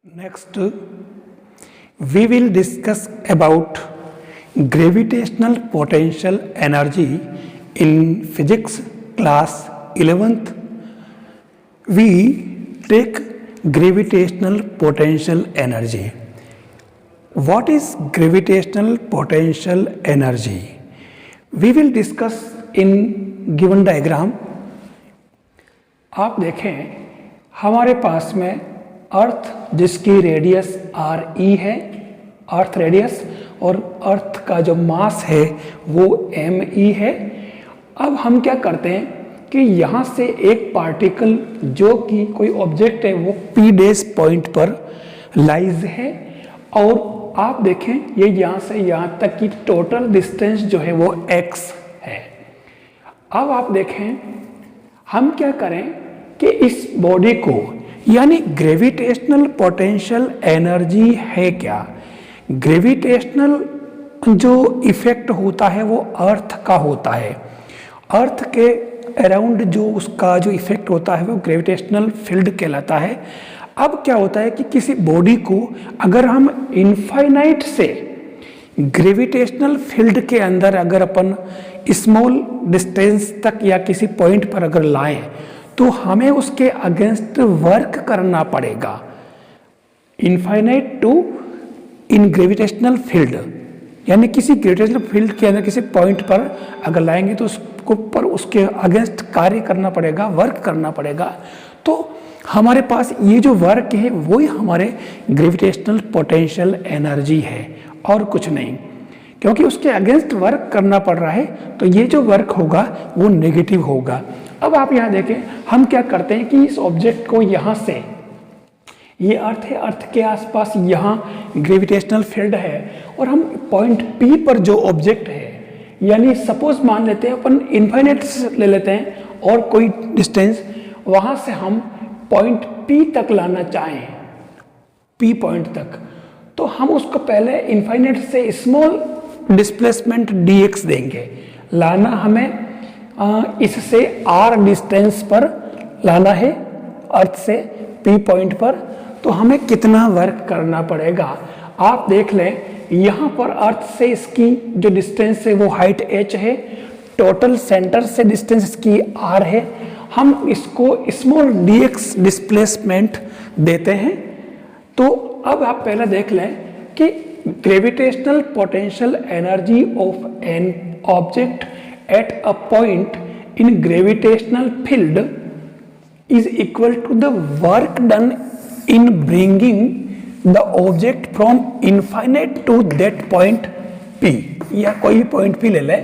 Next, we will discuss about gravitational potential energy in physics class 11th. We take gravitational potential energy. What is gravitational potential energy? We will discuss in given diagram. आप देखें हमारे पास में अर्थ जिसकी radius R E है, अर्थ radius, और अर्थ का जो मास है वो एम ई है। अब हम क्या करते हैं कि यहाँ से एक पार्टिकल जो कि कोई ऑब्जेक्ट है वो पी डैश पॉइंट पर लाइज है, और आप देखें ये यहाँ से यहाँ तक की टोटल डिस्टेंस जो है वो एक्स है। अब आप देखें हम क्या करें कि इस बॉडी को, यानी ग्रेविटेशनल पोटेंशियल एनर्जी है क्या, ग्रेविटेशनल जो इफेक्ट होता है वो अर्थ का होता है। अर्थ के अराउंड जो उसका जो इफेक्ट होता है वो ग्रेविटेशनल फील्ड कहलाता है। अब क्या होता है कि किसी बॉडी को अगर हम इनफाइनाइट से ग्रेविटेशनल फील्ड के अंदर अगर अपन स्मॉल डिस्टेंस तक या किसी पॉइंट पर अगर लाएं तो हमें उसके अगेंस्ट वर्क करना पड़ेगा। Infinite to in gravitational field, यानी किसी ग्रेविटेशनल फील्ड के अंदर किसी पॉइंट पर अगर लाएंगे तो उसको पर उसके अगेंस्ट कार्य करना पड़ेगा, वर्क करना पड़ेगा। तो हमारे पास ये जो वर्क है वो ही हमारे ग्रेविटेशनल पोटेंशियल एनर्जी है और कुछ नहीं। क्योंकि उसके अगेंस्ट वर्क करना पड़ रहा है तो ये जो वर्क होगा वो नेगेटिव होगा। अब आप यहाँ देखें हम क्या करते हैं कि इस ऑब्जेक्ट को यहाँ से, ये अर्थ है, अर्थ के आसपास यहाँ ग्रेविटेशनल फील्ड है, और हम पॉइंट पी पर जो ऑब्जेक्ट है, यानी सपोज मान लेते हैं अपन इनफाइनाइट ले लेते हैं और कोई डिस्टेंस वहाँ से हम पॉइंट पी तक लाना चाहें, पी पॉइंट तक, तो हम उसको पहले इनफाइनाइट से स्मॉल डिस्प्लेसमेंट dx देंगे। लाना हमें इससे r डिस्टेंस पर लाना है, अर्थ से p पॉइंट पर, तो हमें कितना वर्क करना पड़ेगा। आप देख लें यहाँ पर अर्थ से इसकी जो डिस्टेंस है वो हाइट h है, टोटल सेंटर से डिस्टेंस इसकी r है। हम इसको स्मॉल dx डिस्प्लेसमेंट देते हैं। तो अब आप पहले देख लें कि gravitational potential energy of an object at a point in gravitational field is equal to the work done in bringing the object from infinite to that point P, या कोई पॉइंट P ले लें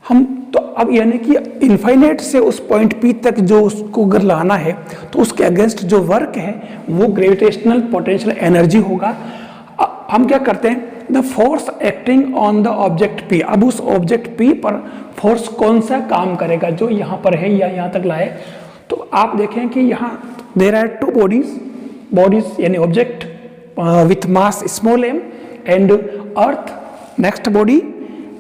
हम। तो अब यानी कि इनफाइनाइट से उस पॉइंट P तक जो उसको अगर लाना है तो उसके अगेंस्ट जो वर्क है वो ग्रेविटेशनल पोटेंशियल एनर्जी होगा। हम क्या करते हैं, the force acting on the object P, अब उस ऑब्जेक्ट P पर फोर्स कौन सा काम करेगा जो यहाँ पर है या यहाँ तक लाए। तो आप देखें कि यहाँ देयर आर टू बॉडीज यानी object with mass small m and earth next body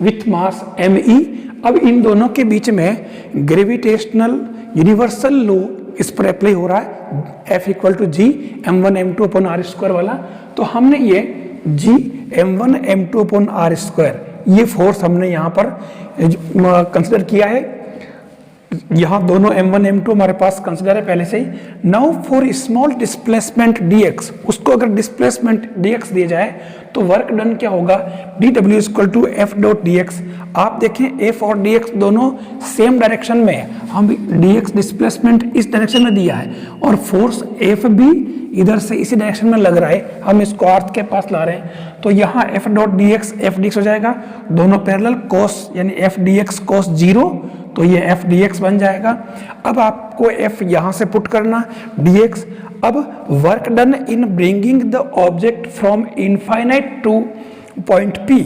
with mass me। अब इन दोनों के बीच में ग्रेविटेशनल यूनिवर्सल लॉ इस पर अप्लाई हो रहा है, F equal to G m1 m2 upon r square वाला। तो हमने ये G m1 m2 upon r square ये फोर्स हमने यहाँ पर कंसिडर किया है। यहाँ दोनों m1 m2 हमारे पास कंसिडर है पहले से ही। Now for small displacement dx, उसको अगर डिस्प्लेसमेंट dx दिया जाए तो वर्क डन क्या होगा, dw equal to f dot dx। आप देखें f और dx दोनों सेम डायरेक्शन में है, हम dx डिस्प्लेसमेंट इस डायरेक्शन में दिया है और फोर्स f भी इधर से इसी डायरेक्शन में लग रहा है, हम इसको अर्थ के पास ला रहे हैं। तो यहाँ f dot dx f dx हो जाएगा, दोनों पैरेलल cos यानी f dx cos 0, तो ये f dx बन जाएगा। अब आपको f यहाँ से पुट करना dx। अब work done in bringing the object from infinite to point P,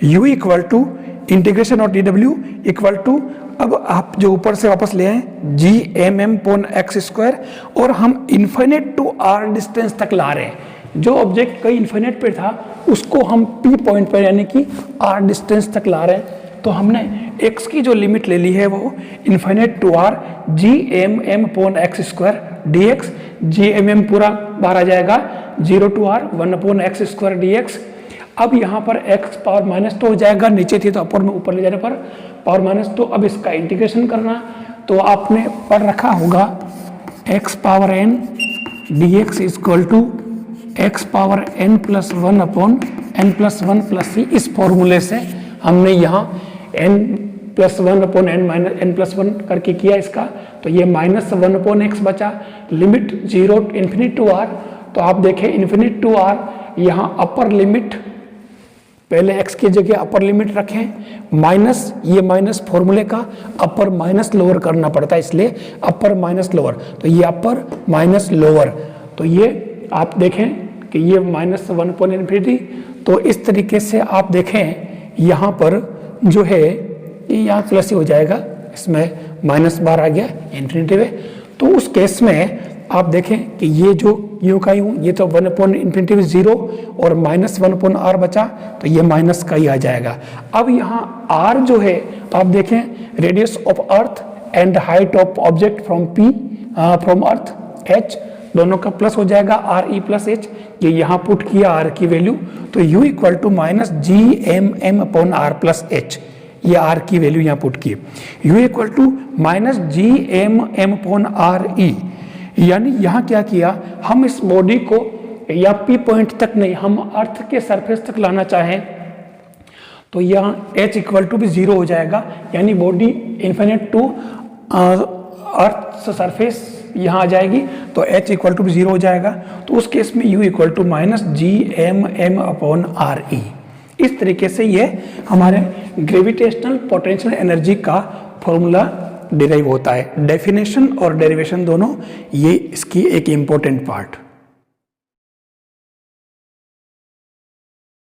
u equal to integration of dw equal to, अब आप जो ऊपर से वापस ले आए G M M upon X square, और हम इन्फिनिट टू आर डिस्टेंस तक ला रहे हैं। जो ऑब्जेक्ट कहीं इन्फिनिट पे था उसको हम पी पॉइंट पर यानी कि आर डिस्टेंस तक ला रहे हैं। तो हमने x की जो लिमिट ले ली है वो infinite to r G M M upon X square D X, G M M पूरा बाहर आ जाएगा, 0 to r 1 upon X square D X. अब यहाँ पर x पावर -2 हो जाएगा, नीचे थी तो अपर में ऊपर ले जाने पर पावर -2। अब इसका इंटीग्रेशन करना, तो आपने पढ़ रखा होगा x power n D X equal to X power n plus 1 upon n plus 1 plus c। इस फॉर्मूले से हमने यहाँ n plus 1 upon n minus n plus 1 करके किया इसका, तो ये -1 अपॉन एक्स बचा, लिमिट 0 इन्फिनिट टू r। तो आप देखें इन्फिनिट टू r, यहाँ अपर लिमिट पहले x की जगह अपर लिमिट रखें, माइनस, ये माइनस फॉर्मूले का अपर माइनस लोअर करना पड़ता है, इसलिए अपर माइनस लोअर, तो ये अपर माइनस लोअर, तो ये आप देखें कि ये -1 अपॉन इन्फिनिटी। तो इस तरीके से आप देखें यहाँ पर जो है ये यहाँ प्लस ही हो जाएगा, इसमें माइनस बार आ गया इन्फिनिटी में। तो उस केस में आप देखें कि ये जो यूं का यूं, ये तो 1 अपॉन इन्फिनिटी 0 और -1 अपॉन r बचा, तो ये माइनस का ही आ जाएगा। अब यहाँ r जो है आप देखें radius of earth and height of object from earth h, दोनों का प्लस हो जाएगा आर ई प्लस एच। ये यहाँ पुट किया आर की वैल्यू, तो u equal to minus G M M upon R plus H, ये आर की वैल्यू यहाँ पुट की, u equal to minus G M M upon R E. यानी यहाँ क्या किया, हम इस बॉडी को या पी पॉइंट तक नहीं, हम अर्थ के सरफेस तक लाना चाहें तो यहाँ h इक्वल टू भी 0 हो जाएगा, यानी body infinite to earth surface यहाँ आ जाएगी, तो h इक्वल टू भी 0 हो जाएगा। तो उस केस में u equal to minus G M M upon R E. इस तरीके से ये हमारे ग्रेविटेशनल पोटेंशियल एनर्जी का फॉर्मूला डिराइव होता है। डेफिनेशन और डेरिवेशन दोनों ये इसकी एक इम्पोर्टेंट पार्ट।